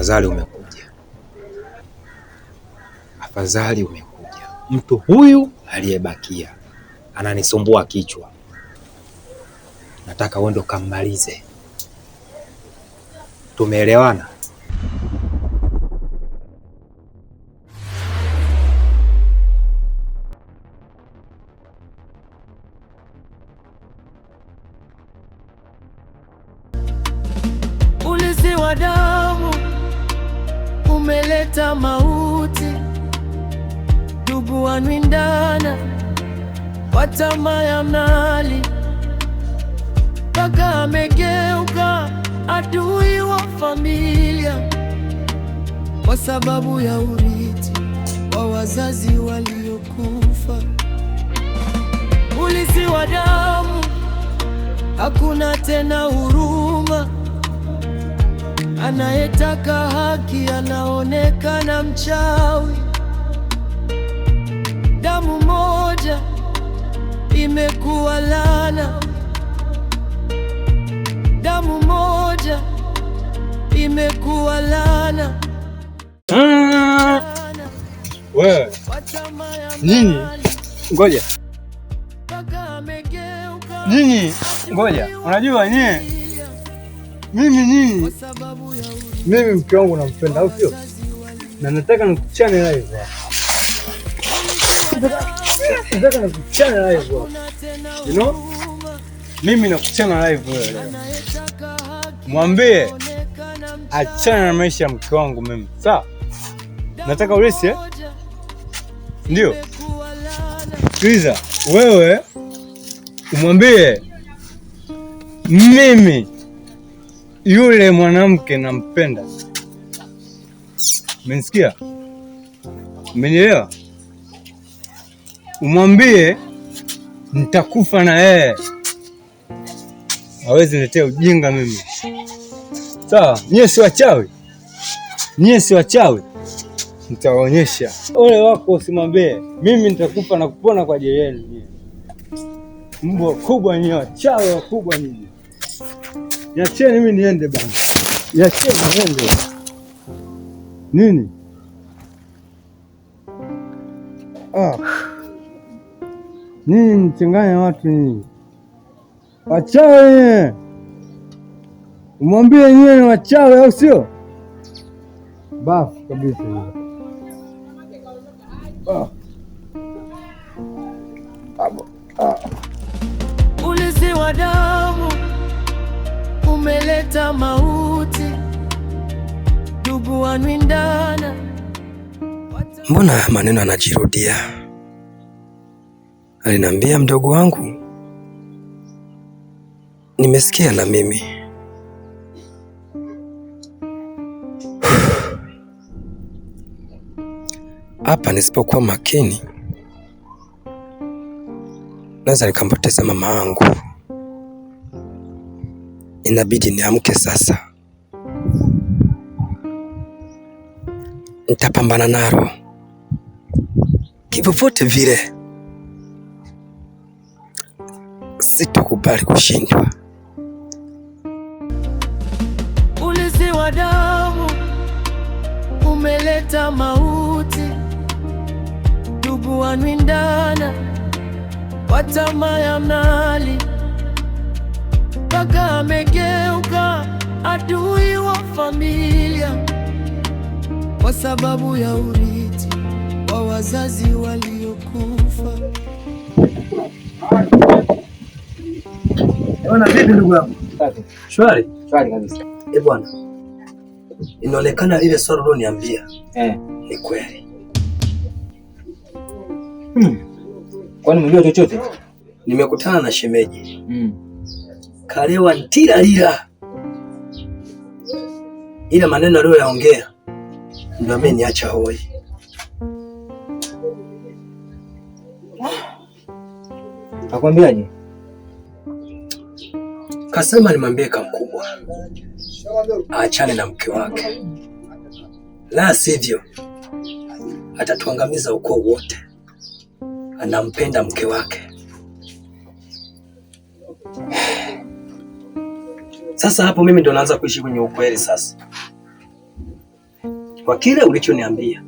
Afadhali umekuja, afadhali umekuja. Mtu huyu aliyebakia ananisumbua kichwa, nataka uende ukammalize. Tumeelewana? Ulizi wa damu umeleta mauti, ndugu wanwindana kwa tamaa ya mali, mpaka amegeuka adui wa familia kwa sababu ya urithi wa wazazi waliokufa. Ulizi wa damu, hakuna tena huruma. Anayetaka haki anaonekana mchawi. Damu moja imekuwa laana, damu moja imekuwa laana. Wewe nini? Ngoja nini? Ngoja, unajua nini? Mimi mke wangu nampenda, au sio? Na nataka nikuchane live. Nataka nikuchane live. You know? Mimi nakuchana live wewe. Mwambie achana na maisha ya mke wangu mimi. Sawa? Nataka ulisi Ndio. Sikiliza, wewe umwambie mimi yule mwanamke nampenda. Umenisikia? Umenielewa? Umwambie nitakufa na yeye. Hawezi niletea ujinga mimi. Sawa? Nyie si wachawi. Nyie si wachawi. Nitawaonyesha. Ole wako usimwambie. Mimi nitakufa na kupona kwa ajili yenu. Mbwa kubwa nyie, wachawi wakubwa nyie. Niacheni mimi niende bana. Niacheni niende. Nini? Nini mchanganya watu nini? Wachawi. Umwambie nyie ni wachawi au sio? Bafu kabisa. Ulizi wa damu umeleta mauti, ndugu wanwindana. Mbona maneno anajirudia? Aliniambia mdogo wangu. Nimesikia na mimi. Hapa nisipokuwa makini naweza nikampoteza mama yangu. Inabidi niamke sasa. Nitapambana nalo kivyovyote vile. Sitakubali kushindwa. Ulizi wa damu umeleta mauti, ndugu wanwindana kwa tamaa ya mali, mpaka amegeuka adui wa familia kwa sababu ya urithi wa wazazi waliokufa. Bwana vipi ndugu yangu? Shwari? Shwari kabisa. Bwana. Inaonekana ile swali uloniambia ni kweli. Kwani umejua chochote? Nimekutana na shemeji. Kalewa ntira lila. Ila maneno aliyoyaongea ndio ameniacha hoi. Akwambiaje? Kasema nimwambie kamkubwa aachane na mke wake, la sivyo atatuangamiza ukoo wote. Anampenda mke wake. Sasa hapo mimi ndo naanza kuishi kwenye ukweli sasa. kwa kile ulichoniambia.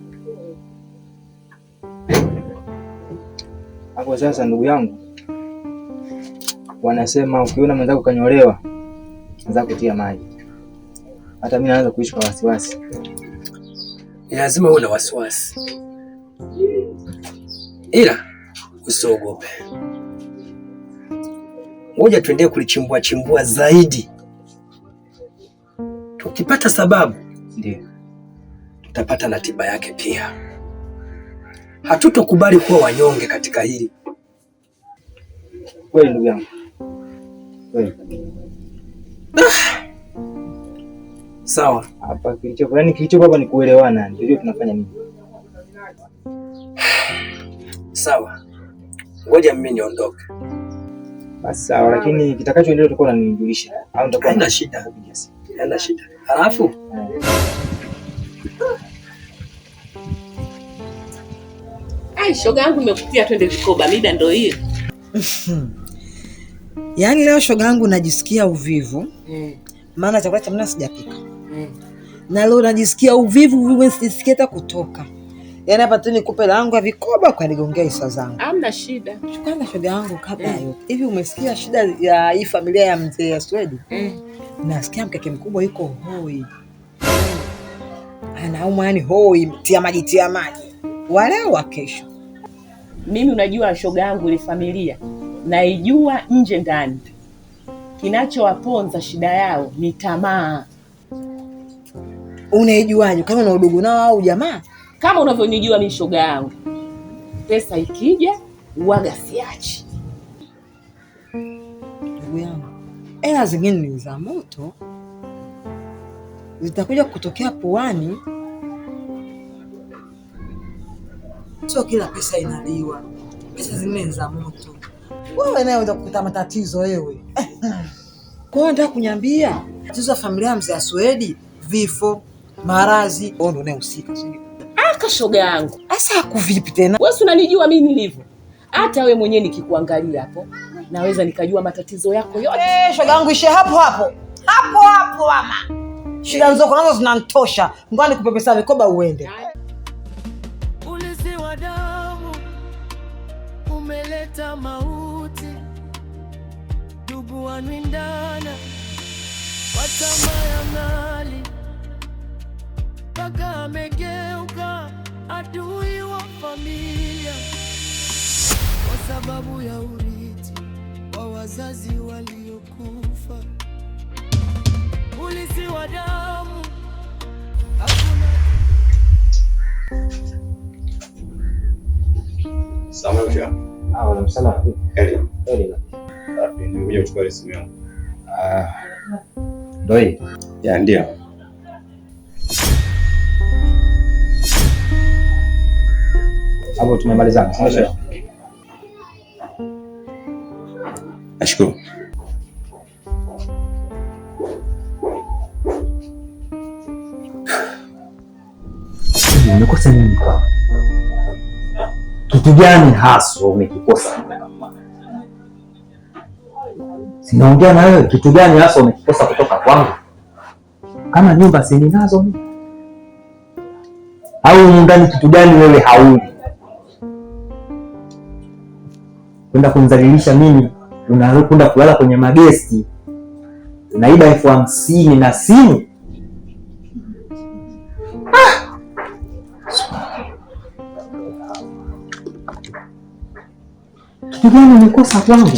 Hapo sasa, ndugu yangu, wanasema ukiona mwenzako kanyolewa anza kutia maji. Hata mimi naanza kuishi kwa wasiwasi. Ni lazima uwe na wasiwasi, ila usiogope. Ngoja tuendee kulichimbua zaidi. Tukipata sababu, ndio tutapata na tiba yake pia. Hatutokubali kuwa wanyonge katika hili. Kweli ndugu yangu. Kweli. Sawa. Hapa kilichopo hapa ni kuelewana. Ndio tunafanya nini? Sawa. Ngoja mimi niondoke. Basi sawa, lakini kitakachoendelea tutakuwa unanijulisha. Au nitakuwa haina shida. Haina shida. Halafu shoga yangu nimekutia twende vikoba, mida ndio hiyo. Yaani leo shoga yangu najisikia uvivu. Maana chakula cha mna sijapika. Na leo najisikia uvivu sisikia hata kutoka. Yaani hapa tu nikupe langu ya vikoba kwa nigongea hisa zangu. Hamna shida. Chukana shoga yangu kabla yote. Hivi umesikia shida ya hii familia ya mzee ya Swedi? Nasikia mkeke mkubwa yuko hoi. Anauma yani hoi, tia maji. Wale wa kesho. Mimi unajua shoga yangu ile familia naijua nje ndani. Kinachowaponza shida yao ni tamaa. Unaijuaje kama una udugu nao au jamaa? Kama unavyonijua mimi shoga yangu. Pesa ikija uaga siachi. Ndugu yangu, hela zingine ni za moto. Zitakuja kutokea puani. Sio kila pesa inaliwa. Pesa zingine za moto. Wewe naye utakuta matatizo wewe. Kwa hiyo nataka kuniambia tatizo la familia ya mzee Swedi, vifo, maradhi, wewe ndio unahusika sio? Aka shoga yangu. Asa kuvipi tena? Wewe unanijua mimi nilivyo. Hata wewe mwenyewe nikikuangalia hapo, naweza nikajua matatizo yako yote. Shoga yangu ishe hapo mama. Shida zako nazo zinanitosha. Ngoja nikupepesa vikoba uende. Ulizi wa damu umeleta mauti, ndugu wanwindana kwa tamaa ya mali, mpaka amegeuka adui wa familia kwa sababu ya urithi wa wazazi waliokufa. Ulizi wa damu hakuna. Sawa. Wala msala. Heri. Ndio uchukue simu yangu. Ndio hii. Ya ndio. Hapo tumemalizana. Sawa. Nashukuru. Umekosa nini kwa? Kitu gani hasa umekikosa? Sinaongea na wewe, kitu gani hasa umekikosa kutoka kwangu? Kama nyumba si ninazo au ndani, kitu gani wewe hauli? Kwenda kunizalilisha mimi, unakwenda kulala kwenye magesti, unaiba 50,000 na simu. Kitu gani umekosa kwangu?